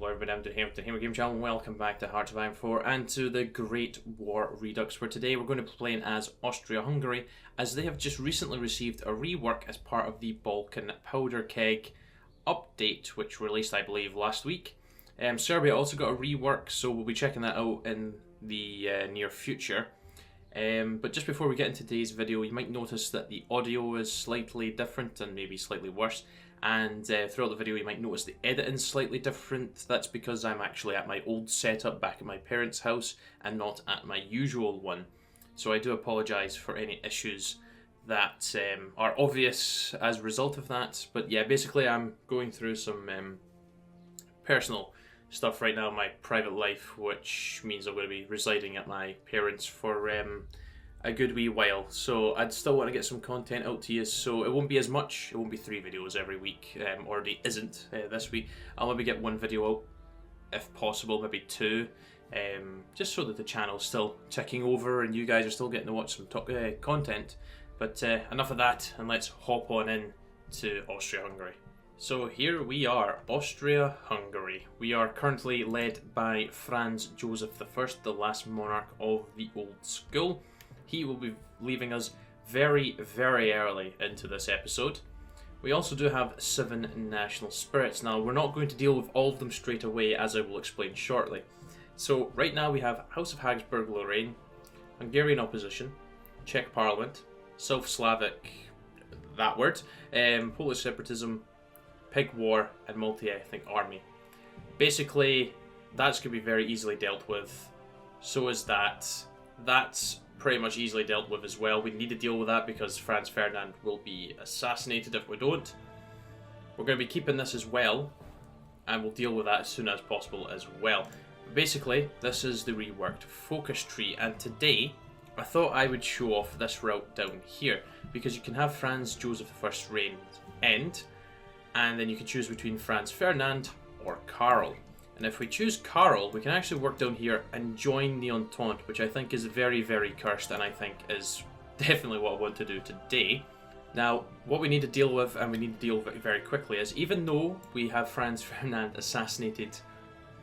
Hello everybody, I'm here with the Hammer Game Channel. Welcome back to Hearts of Iron 4 and to the Great War Redux, where today we're going to be playing as Austria-Hungary, as they have just recently received a rework as part of the Balkan Powder Keg update, which released, I believe, last week. Serbia also got a rework, so we'll be checking that out in the near future. But just before we get into today's video, you might notice that the audio is slightly different and maybe slightly worse. And throughout the video you might notice the editing is slightly different. That's because I'm actually at my old setup back at my parents' house and not at my usual one. So I do apologise for any issues that are obvious as a result of that. But yeah, basically I'm going through some personal stuff right now in my private life, which means I'm going to be residing at my parents for a good wee while, so I'd still want to get some content out to you, so it won't be as much. It won't be 3 videos every week, already isn't this week. I'll maybe get 1 video out if possible, maybe 2, just so that the channel's still ticking over and you guys are still getting to watch some content. But enough of that, and let's hop on in to Austria-Hungary. So here we are, Austria-Hungary. We are currently led by Franz Joseph I, the last monarch of the old school. He will be leaving us very, very early into this episode. We also do have 7 national spirits. Now, we're not going to deal with all of them straight away, as I will explain shortly. So, right now we have House of Habsburg-Lorraine, Hungarian opposition, Czech Parliament, South Slavic, that word, Polish separatism, Pig War, and multi-ethnic army. Basically, that's going to be very easily dealt with. So is that. That's pretty much easily dealt with as well. We need to deal with that because Franz Ferdinand will be assassinated if we don't. We're going to be keeping this as well, and we'll deal with that as soon as possible as well. Basically, this is the reworked focus tree, and today I thought I would show off this route down here, because you can have Franz Joseph I's reign end, and then you can choose between Franz Ferdinand or Karl. And if we choose Karl, we can actually work down here and join the Entente, which I think is very, very cursed, and I think is definitely what I want to do today. Now, what we need to deal with, and we need to deal with it very quickly, is even though we have Franz Ferdinand assassinated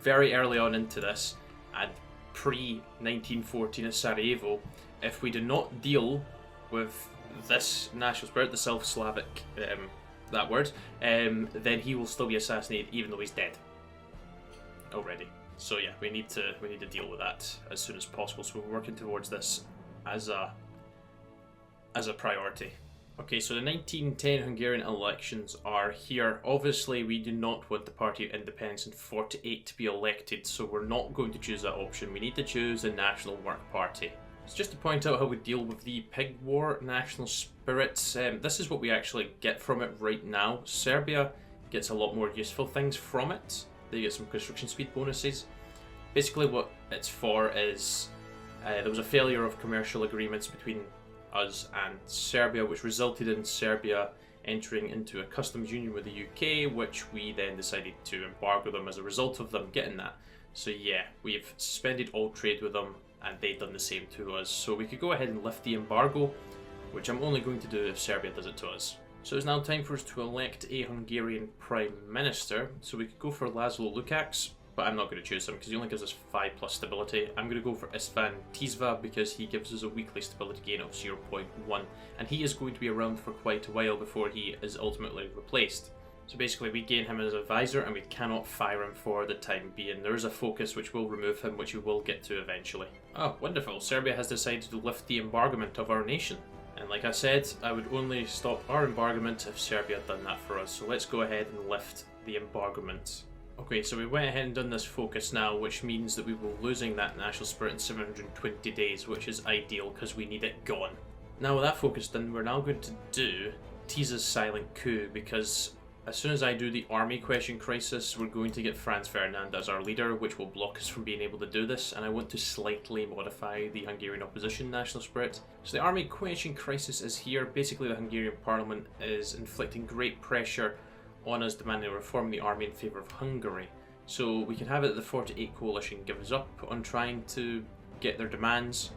very early on into this, and pre-1914 at Sarajevo, if we do not deal with this national spirit, the South Slavic, that word, then he will still be assassinated even though he's dead already. So yeah, we need to deal with that as soon as possible. So we're working towards this as a priority. Okay, so the 1910 Hungarian elections are here. Obviously, we do not want the Party of Independence in 48 to be elected, so we're not going to choose that option. We need to choose the National Work Party. So just to point out how we deal with the Pig War national spirits, this is what we actually get from it right now. Serbia gets a lot more useful things from it. They get some construction speed bonuses. Basically what it's for is there was a failure of commercial agreements between us and Serbia, which resulted in Serbia entering into a customs union with the UK, which we then decided to embargo them as a result of them getting that. So yeah, we've suspended all trade with them, and they've done the same to us. So we could go ahead and lift the embargo, which I'm only going to do if Serbia does it to us. So it's now time for us to elect a Hungarian Prime Minister. So we could go for Laszlo Lukács, but I'm not going to choose him because he only gives us 5+ stability. I'm going to go for István Tisza because he gives us a weekly stability gain of 0.1, and he is going to be around for quite a while before he is ultimately replaced. So basically we gain him as advisor and we cannot fire him for the time being. There is a focus which will remove him, which we will get to eventually. Oh, wonderful. Serbia has decided to lift the embargoment of our nation. And like I said, I would only stop our embargoment if Serbia had done that for us. So let's go ahead and lift the embargoment. Okay, so we went ahead and done this focus now, which means that we will be losing that national spirit in 720 days, which is ideal because we need it gone. Now with that focus done, we're now going to do Tisza's silent coup, because as soon as I do the army question crisis, we're going to get Franz Ferdinand as our leader, which will block us from being able to do this, and I want to slightly modify the Hungarian opposition national spirit. So the army question crisis is here. Basically the Hungarian parliament is inflicting great pressure on us, demanding reform the army in favour of Hungary. So we can have it that the 48 coalition gives up on trying to get their demands,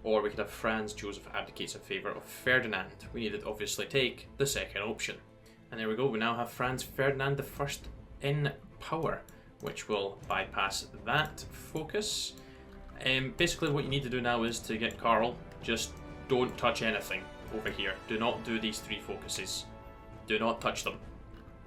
or we could have Franz Joseph abdicates in favour of Ferdinand. We need to obviously take the second option. And there we go, we now have Franz Ferdinand I in power, which will bypass that focus. Basically what you need to do now is to get Karl, just don't touch anything over here. Do not do these 3 focuses. Do not touch them.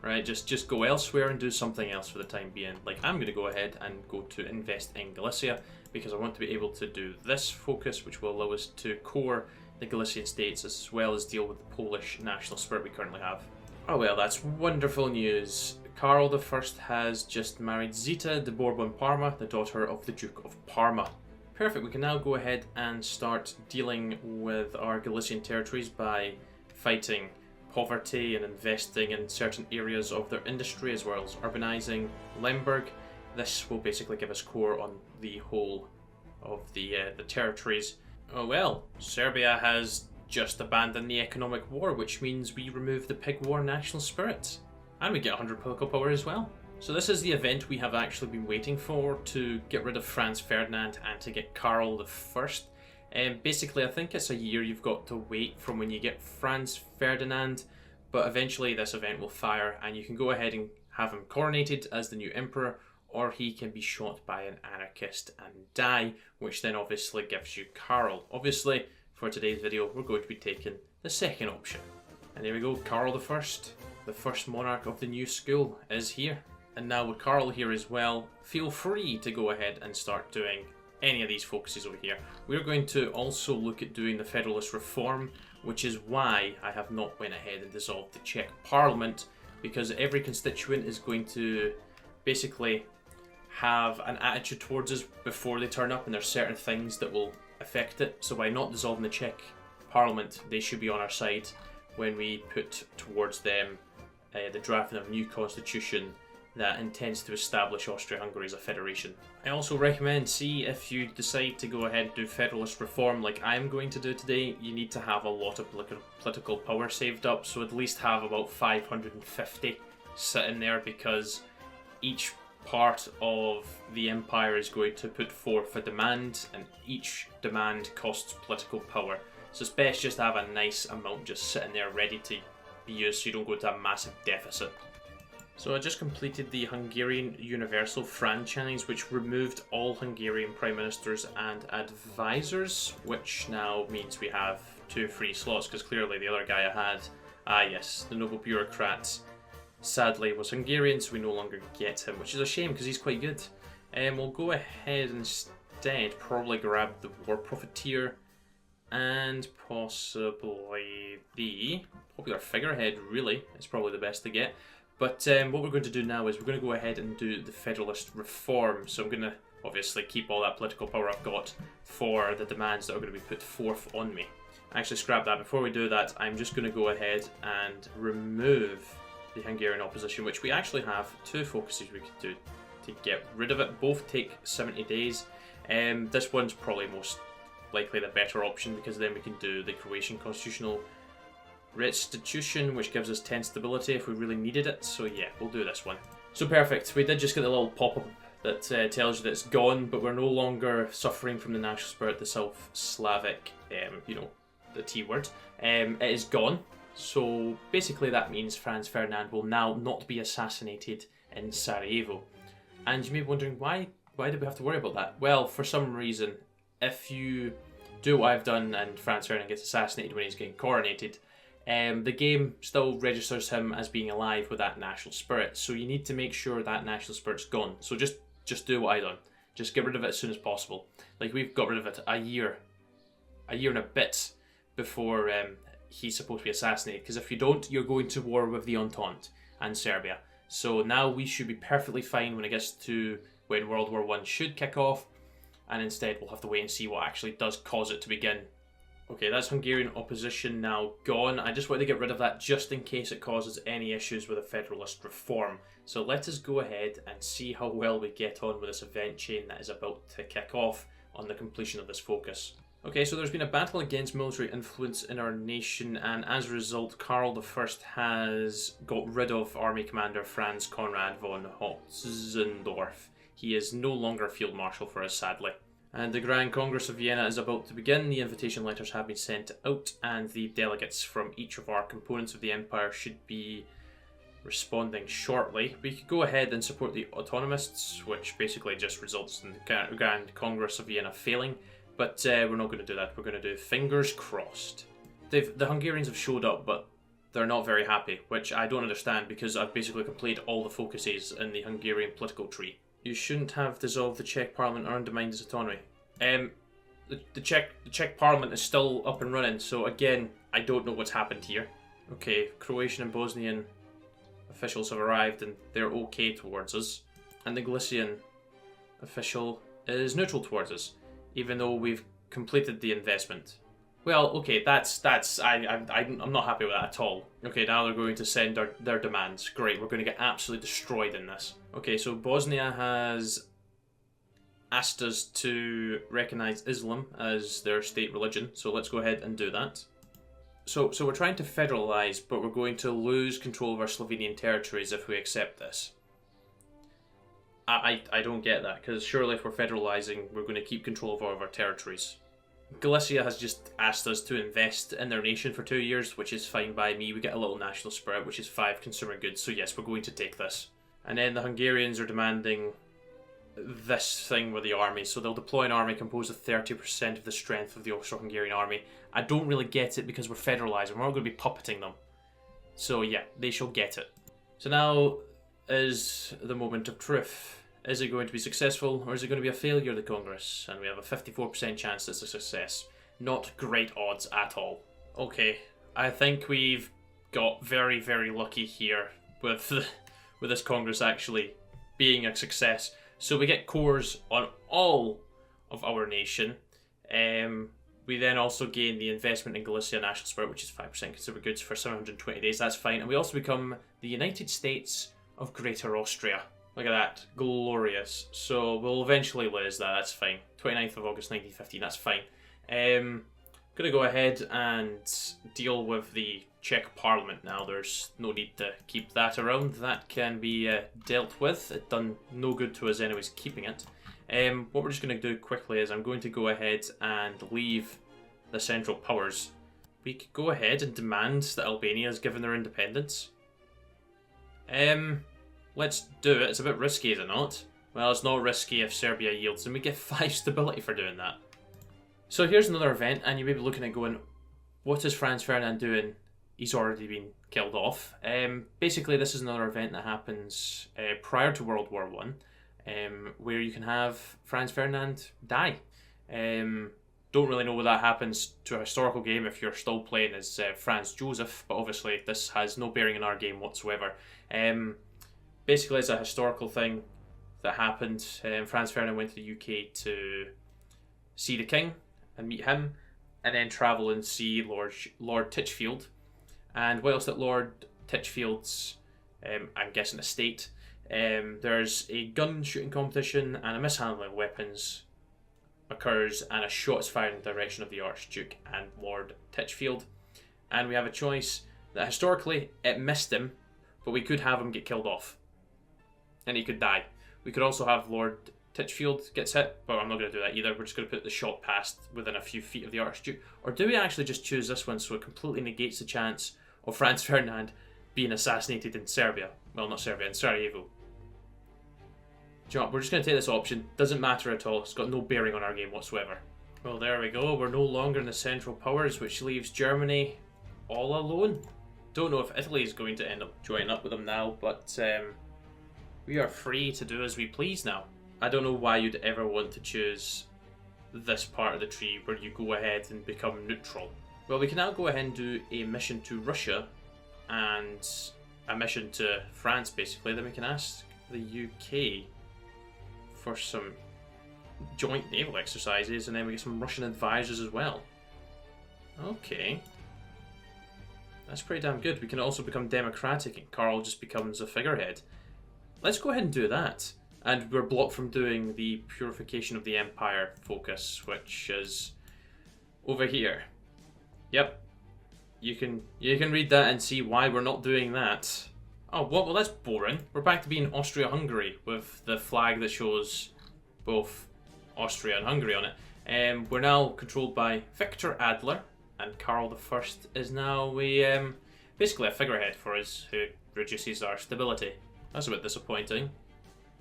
Right, just go elsewhere and do something else for the time being. Like, I'm going to go ahead and go to invest in Galicia, because I want to be able to do this focus, which will allow us to core the Galician states as well as deal with the Polish national spirit we currently have. Oh well, that's wonderful news. Karl I has just married Zita de Bourbon-Parma, the daughter of the Duke of Parma. Perfect, we can now go ahead and start dealing with our Galician territories by fighting poverty and investing in certain areas of their industry, as well as urbanizing Lemberg. This will basically give us core on the whole of the territories. Oh well, Serbia has just abandoned the economic war, which means we remove the Pig War national spirit. And we get 100 political power as well. So this is the event we have actually been waiting for, to get rid of Franz Ferdinand and to get Karl I. Basically, I think it's a year you've got to wait from when you get Franz Ferdinand, but eventually this event will fire and you can go ahead and have him coronated as the new emperor, or he can be shot by an anarchist and die, which then obviously gives you Karl. Obviously, for today's video, we're going to be taking the second option. And there we go, Karl I, the first monarch of the new school, is here. And now with Karl here as well, feel free to go ahead and start doing any of these focuses over here. We're going to also look at doing the Federalist Reform, which is why I have not went ahead and dissolved the Czech Parliament, because every constituent is going to basically have an attitude towards us before they turn up, and there's certain things that will affect it. So by not dissolving the Czech Parliament, they should be on our side when we put towards them the drafting of a new constitution that intends to establish Austria-Hungary as a federation. I also recommend, see if you decide to go ahead and do federalist reform like I'm going to do today, you need to have a lot of political power saved up, so at least have about 550 sitting there, because each part of the empire is going to put forth a demand, and each demand costs political power. So it's best just to have a nice amount just sitting there ready to be used so you don't go into a massive deficit. So I just completed the Hungarian Universal franchise, which removed all Hungarian prime ministers and advisors, which now means we have 2 free slots, because clearly the other guy I had, yes, the noble bureaucrat, sadly was Hungarian, so we no longer get him, which is a shame because he's quite good. We'll go ahead instead, probably grab the war profiteer and possibly the popular figurehead, really, it's probably the best to get. But what we're going to do now is we're going to go ahead and do the Federalist Reform. So I'm going to obviously keep all that political power I've got for the demands that are going to be put forth on me. Actually, scrap that. Before we do that, I'm just going to go ahead and remove the Hungarian opposition, which we actually have 2 focuses we could do to get rid of it. Both take 70 days. This one's probably most likely the better option, because then we can do the Croatian constitutional restitution, which gives us 10 stability if we really needed it. So yeah, we'll do this one. So perfect, we did just get a little pop-up that tells you that it's gone, but we're no longer suffering from the national spirit, the South Slavic, you know, the T word. It is gone. So basically that means Franz Ferdinand will now not be assassinated in Sarajevo. And you may be wondering, why did we have to worry about that? Well, for some reason, if you do what I've done and Franz Ferdinand gets assassinated when he's getting coronated, the game still registers him as being alive with that national spirit. So you need to make sure that national spirit's gone. So just do what I done. Just get rid of it as soon as possible. Like, we've got rid of it a year and a bit before he's supposed to be assassinated. Because if you don't, you're going to war with the Entente and Serbia. So now we should be perfectly fine when it gets to when World War I should kick off. And instead we'll have to wait and see what actually does cause it to begin. Okay, that's Hungarian opposition now gone. I just want to get rid of that just in case it causes any issues with a Federalist Reform. So let us go ahead and see how well we get on with this event chain that is about to kick off on the completion of this focus. Okay, so there's been a battle against military influence in our nation, and as a result, Karl I has got rid of Army Commander Franz Conrad von Hotzendorf. He is no longer Field Marshal for us, sadly. And the Grand Congress of Vienna is about to begin. The invitation letters have been sent out, and the delegates from each of our components of the Empire should be responding shortly. We could go ahead and support the autonomists, which basically just results in the Grand Congress of Vienna failing, but we're not going to do that. We're going to do fingers crossed. The Hungarians have showed up, but they're not very happy, which I don't understand because I've basically completed all the focuses in the Hungarian political tree. You shouldn't have dissolved the Czech parliament or undermined its autonomy. The Czech parliament is still up and running, so again, I don't know what's happened here. Okay, Croatian and Bosnian officials have arrived and they're okay towards us. And the Galician official is neutral towards us, even though we've completed the investment. Well, okay, I'm not happy with that at all. Okay, now they're going to send their demands. Great, we're going to get absolutely destroyed in this. Okay, so Bosnia has asked us to recognise Islam as their state religion, so let's go ahead and do that. So we're trying to federalise, but we're going to lose control of our Slovenian territories if we accept this. I don't get that, because surely if we're federalising, we're going to keep control of all of our territories. Galicia has just asked us to invest in their nation for 2 years, which is fine by me. We get a little national spirit, which is 5 consumer goods, so yes, we're going to take this. And then the Hungarians are demanding this thing with the army, so they'll deploy an army composed of 30% of the strength of the Austro-Hungarian army. I don't really get it because we're federalising, we're not going to be puppeting them. So yeah, they shall get it. So now is the moment of truth. Is it going to be successful, or is it going to be a failure of the Congress? And we have a 54% chance it's a success. Not great odds at all. Okay, I think we've got very, very lucky here with this Congress actually being a success. So we get cores on all of our nation. We then also gain the investment in Galicia National Spirit, which is 5% consumer goods for 720 days. That's fine. And we also become the United States of Greater Austria. Look at that. Glorious. So we'll eventually lose that. That's fine. 29th of August 1915. That's fine. Going to go ahead and deal with the Czech Parliament now. There's no need to keep that around. That can be dealt with. It done no good to us anyways keeping it. What we're just going to do quickly is I'm going to go ahead and leave the Central Powers. We could go ahead and demand that Albania is given their independence. Let's do it. It's a bit risky, is it not? Well, it's not risky if Serbia yields, and we get 5 stability for doing that. So here's another event, and you may be looking at going, what is Franz Ferdinand doing? He's already been killed off. Basically, this is another event that happens prior to World War I, where you can have Franz Ferdinand die. Don't really know what that happens to a historical game if you're still playing as Franz Joseph, but obviously this has no bearing in our game whatsoever. Basically, it's a historical thing that happened. Franz Ferdinand went to the UK to see the king and meet him, and then travel and see Lord Titchfield. And whilst at Lord Titchfield's, I'm guessing estate, there's a gun shooting competition and a mishandling of weapons occurs, and a shot is fired in the direction of the Archduke and Lord Titchfield. And we have a choice that historically it missed him, but we could have him get killed off. And he could die. We could also have Lord Titchfield gets hit, but I'm not going to do that either. We're just going to put the shot past within a few feet of the Archduke. Or do we actually just choose this one so it completely negates the chance of Franz Ferdinand being assassinated in Serbia? Well, not Serbia, in Sarajevo. Do you know what? We're just going to take this option. Doesn't matter at all. It's got no bearing on our game whatsoever. Well, there we go. We're no longer in the Central Powers, which leaves Germany all alone. Don't know if Italy is going to end up joining up with them now, but we are free to do as we please now. I don't know why you'd ever want to choose this part of the tree where you go ahead and become neutral. Well, we can now go ahead and do a mission to Russia and a mission to France, basically. Then we can ask the UK for some joint naval exercises, and then we get some Russian advisors as well. Okay. That's pretty damn good. We can also become democratic, and Karl just becomes a figurehead. Let's go ahead and do that. And we're blocked from doing the purification of the empire focus, which is over here. Yep. You can read that and see why we're not doing that. Oh, well that's boring. We're back to being Austria-Hungary with the flag that shows both Austria and Hungary on it. We're now controlled by Victor Adler, and Karl I is now a basically a figurehead for us who reduces our stability. That's a bit disappointing.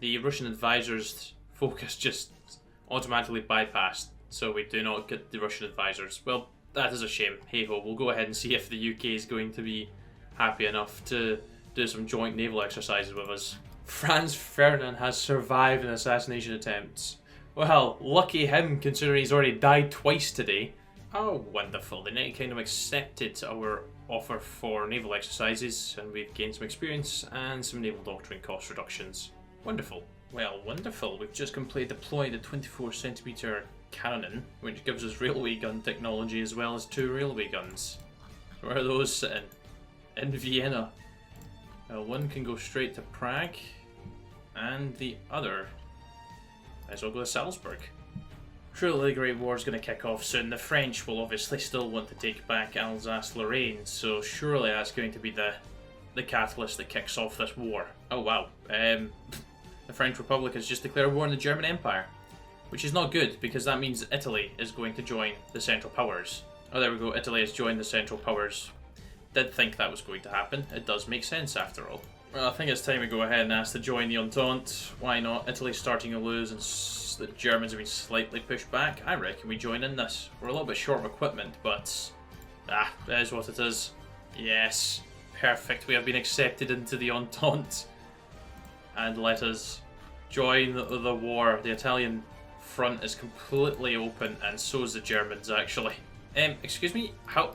The Russian advisors' focus just automatically bypassed, so we do not get the Russian advisors. Well, that is a shame. Hey ho, we'll go ahead and see if the UK is going to be happy enough to do some joint naval exercises with us. Franz Ferdinand has survived an assassination attempt. Well, lucky him, considering he's already died twice today. Oh, wonderful. The United Kingdom accepted our offer for naval exercises, and we've gained some experience and some naval doctrine cost reductions. Wonderful. Well, wonderful. We've just completely deployed a 24cm cannon, which gives us railway gun technology as well as 2 railway guns. Where are those sitting? In Vienna. One can go straight to Prague, and the other might as well go to Salzburg. Surely the Great War is going to kick off soon. The French will obviously still want to take back Alsace-Lorraine, so surely that's going to be the catalyst that kicks off this war. Oh wow. The French Republic has just declared war on the German Empire, which is not good because that means Italy is going to join the Central Powers. Oh, there we go. Italy has joined the Central Powers. Did think that was going to happen. It does make sense after all. Well, I think it's time we go ahead and ask to join the Entente. Why not? Italy's starting to lose and the Germans have been slightly pushed back. I reckon we join in this. We're a little bit short of equipment, but that is what it is. Yes. Perfect. We have been accepted into the Entente. And let us join the war. The Italian front is completely open, and so is the Germans, actually. Excuse me? How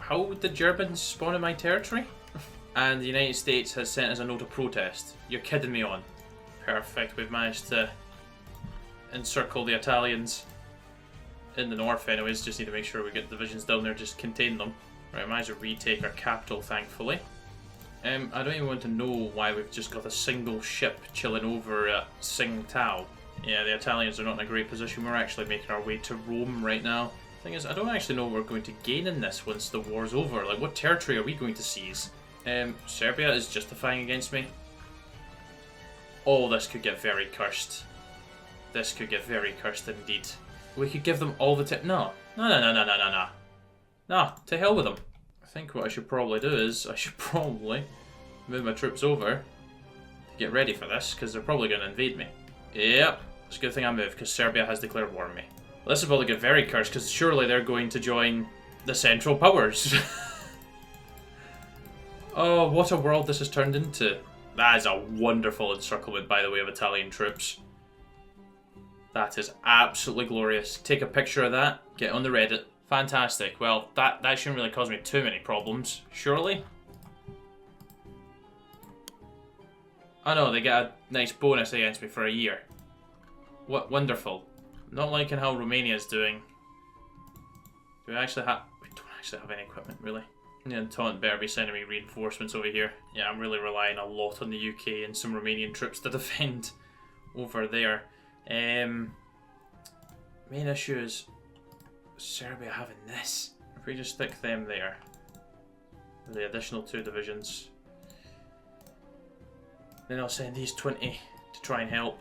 did the Germans spawn in my territory? And the United States has sent us a note of protest. You're kidding me on. Perfect. We've managed to encircle the Italians in the north anyways. Just need to make sure we get divisions down there, just contain them. Right, I managed to retake our capital, thankfully. I don't even want to know why we've just got a single ship chilling over at Tsingtao. Yeah, the Italians are not in a great position. We're actually making our way to Rome right now. Thing is, I don't actually know what we're going to gain in this once the war's over. Like, what territory are we going to seize? Serbia is justifying against me. Oh, this could get very cursed. This could get very cursed indeed. We could give them all the No, to hell with them. I think what I should probably do is, I should probably move my troops over to get ready for this, because they're probably going to invade me. Yep, it's a good thing I moved, because Serbia has declared war on me. Well, this is probably get very cursed, because surely they're going to join the Central Powers. Oh, what a world this has turned into. That is a wonderful encirclement, by the way, of Italian troops. That is absolutely glorious. Take a picture of that, get on the Reddit. Fantastic. Well, that shouldn't really cause me too many problems, surely? Oh no, they get a nice bonus against me for a year. What wonderful. Not liking how Romania's doing. Do we actually have... We don't actually have any equipment, really. The Entente better be sending me reinforcements over here. Yeah, I'm really relying a lot on the UK and some Romanian troops to defend over there. Main issue is Serbia having this. If we just stick them there, the additional 2 divisions, then I'll send these 20 to try and help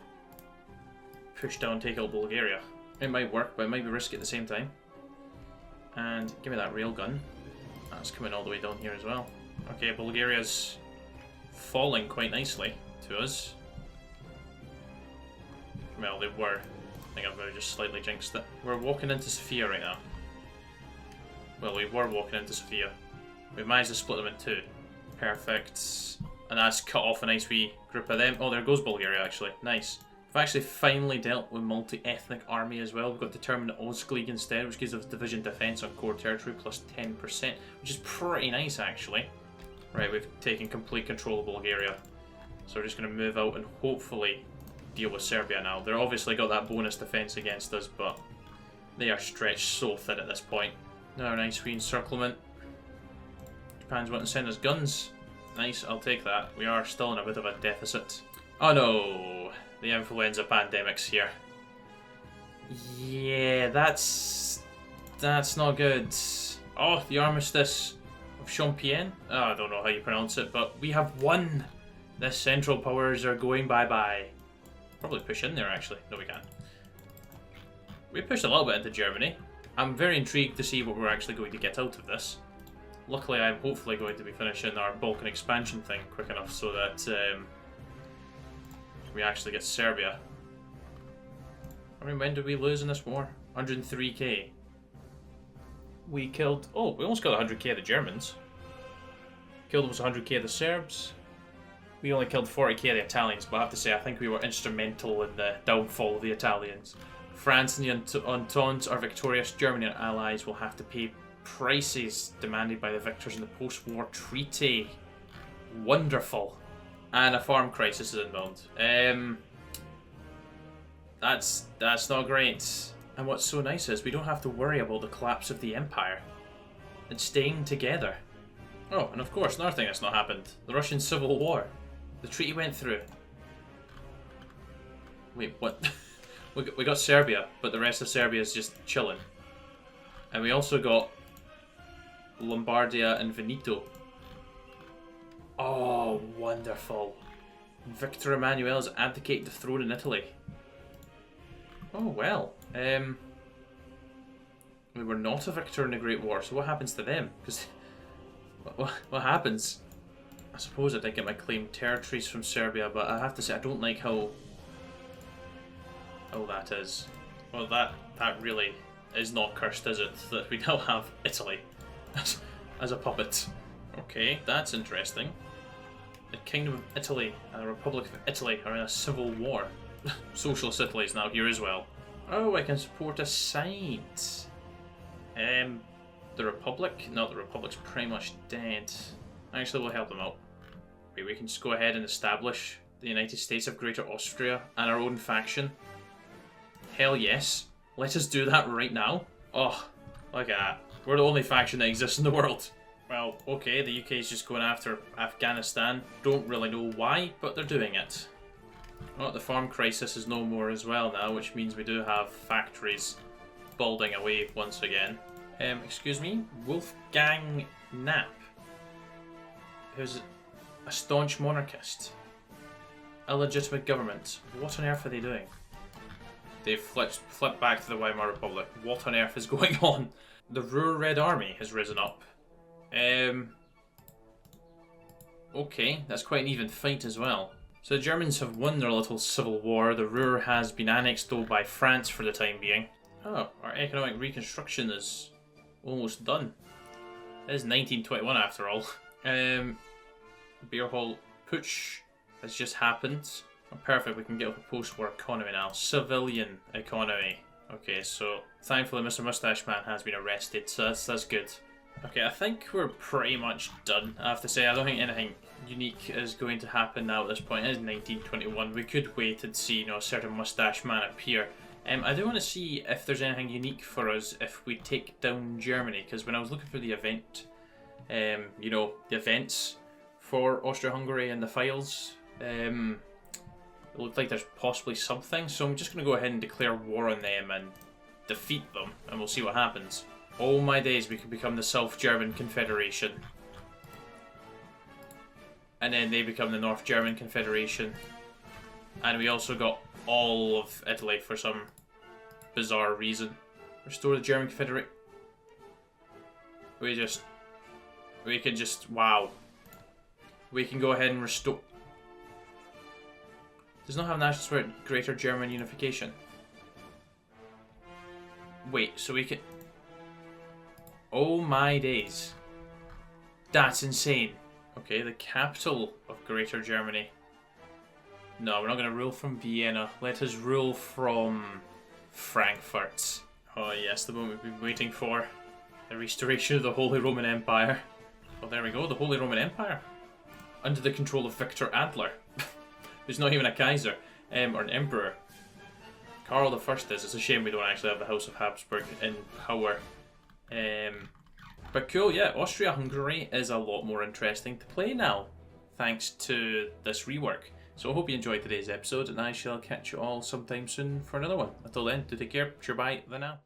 push down, take out Bulgaria. It might work, but it might be risky at the same time. And give me that railgun. That's coming all the way down here as well. Okay, Bulgaria's falling quite nicely to us. Well, they were. I think I've maybe just slightly jinxed it. We're walking into Sofia right now. Well, we were walking into Sofia. We've managed to split them in 2. Perfect. And that's cut off a nice wee group of them. Oh, there goes Bulgaria, actually. Nice. We've actually finally dealt with multi-ethnic army as well. We've got determined Ostleague instead, which gives us division defense on core territory plus 10%, which is pretty nice, actually. Right, we've taken complete control of Bulgaria. So we're just going to move out and hopefully deal with Serbia now. They're obviously got that bonus defense against us, but they are stretched so thin at this point. Now, nice wee encirclement. Japan's wanting to send us guns. Nice, I'll take that. We are still in a bit of a deficit. Oh no, the influenza pandemic's here. Yeah, that's not good. Oh, the armistice of Champien. Oh, I don't know how you pronounce it, but we have won. The Central Powers are going bye-bye. Probably push in there, actually. No, we can't. We pushed a little bit into Germany. I'm very intrigued to see what we're actually going to get out of this. Luckily, I'm hopefully going to be finishing our Balkan expansion thing quick enough so that we actually get Serbia. I mean, when did we lose in this war? 103k. We killed... Oh, we almost killed 100k of the Germans. Killed almost 100k of the Serbs. We only killed 40k of the Italians, but I have to say, I think we were instrumental in the downfall of the Italians. France and the Entente are victorious. Germany and allies will have to pay prices demanded by the victors in the post-war treaty. Wonderful. And a farm crisis is involved. That's not great. And what's so nice is we don't have to worry about the collapse of the empire. It's staying together. Oh, and of course, another thing that's not happened. The Russian Civil War. The treaty went through. Wait, what? We got Serbia, but the rest of Serbia is just chilling. And we also got Lombardia and Veneto. Oh, wonderful. Victor Emmanuel is abdicating the throne in Italy. Oh, well. We were not a victor in the Great War, so what happens to them? Because what happens? I suppose I did get my claimed territories from Serbia, but I have to say I don't like how that is. Well, that really is not cursed, is it? That we now have Italy as a puppet. Okay, that's interesting. The Kingdom of Italy and the Republic of Italy are in a civil war. Socialist Italy is now here as well. Oh, I can support a side. The Republic? No, the Republic's pretty much dead. Actually, we'll help them out. Wait, we can just go ahead and establish the United States of Greater Austria and our own faction. Hell yes. Let us do that right now. Oh, look at that. We're the only faction that exists in the world. Well, okay, the UK is just going after Afghanistan. Don't really know why, but they're doing it. Well, the farm crisis is no more as well now, which means we do have factories building away once again. Excuse me? Wolfgang Knapp, who's a staunch monarchist. Illegitimate government. What on earth are they doing? They've flipped back to the Weimar Republic. What on earth is going on? The Ruhr Red Army has risen up. Okay, that's quite an even fight as well. So the Germans have won their little civil war. The Ruhr has been annexed though by France for the time being. Oh, our economic reconstruction is almost done. It is 1921 after all. Beer Hall Putsch has just happened. Oh, perfect, we can get up a post-war economy now. Civilian economy. Okay, so thankfully Mr. Mustache Man has been arrested, so that's good. Okay, I think we're pretty much done. I have to say, I don't think anything unique is going to happen now at this point. It is 1921. We could wait and see, a certain Mustache Man appear. I do want to see if there's anything unique for us if we take down Germany, because when I was looking for the event, the events for Austria-Hungary and the files, it looked like there's possibly something, so I'm just going to go ahead and declare war on them and defeat them, and we'll see what happens. Oh my days, we could become the South German Confederation. And then they become the North German Confederation. And we also got all of Italy for some bizarre reason. Restore the German Confederate. We can just, wow. We can go ahead and restore. Does not have national spirit, Greater German Unification. Wait, so we can... Oh my days. That's insane. Okay, the capital of Greater Germany. No, we're not going to rule from Vienna. Let us rule from Frankfurt. Oh yes, the moment we've been waiting for. The restoration of the Holy Roman Empire. Well, there we go, the Holy Roman Empire. Under the control of Victor Adler. Who's not even a Kaiser, or an Emperor. Karl I is. It's a shame we don't actually have the House of Habsburg in power. But cool, yeah, Austria-Hungary is a lot more interesting to play now, thanks to this rework. So I hope you enjoyed today's episode, and I shall catch you all sometime soon for another one. Until then, do take care, sure bye, then now.